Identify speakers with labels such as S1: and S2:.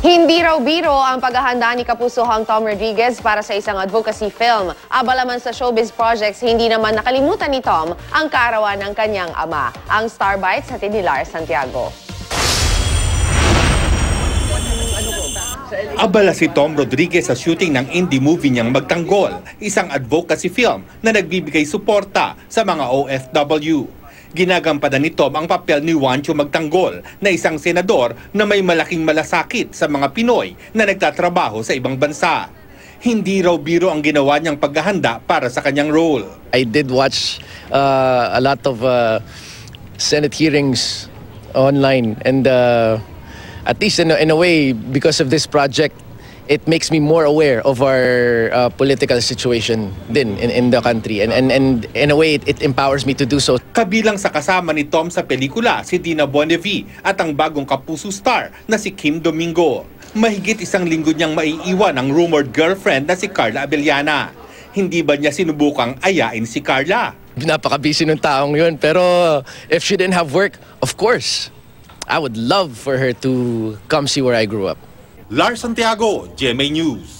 S1: Hindi raw biro ang paghahanda ni kapusuhang Tom Rodriguez para sa isang advocacy film. Abala man sa showbiz projects, hindi naman nakalimutan ni Tom ang kaarawan ng kanyang ama. Ang Star Bites sa Tinilar, Santiago.
S2: Abala si Tom Rodriguez sa shooting ng indie movie niyang Magtanggol, isang advocacy film na nagbibigay suporta sa mga OFW. Ginagampanan ni Tom ang papel ni Juancho Magtanggol na isang senador na may malaking malasakit sa mga Pinoy na nagtatrabaho sa ibang bansa. Hindi raw biro ang ginawa niyang paghahanda para sa kanyang role.
S3: I did watch a lot of Senate hearings online, and at least in a way, because of this project, it makes me more aware of our political situation din in the country, and in a way it empowers me to do so.
S2: Kabilang sa kasama ni Tom sa pelikula si Dina Bonnevie at ang bagong kapuso star na si Kim Domingo. Mahigit isang linggo niyang maiiwan ang rumored girlfriend na si Carla Abellana. Hindi ba niya sinubukang ayain si Carla?
S3: Napaka-busy ng taong yun, pero if she didn't have work, of course, I would love for her to come see where I grew up.
S2: Lars Santiago, GMA News.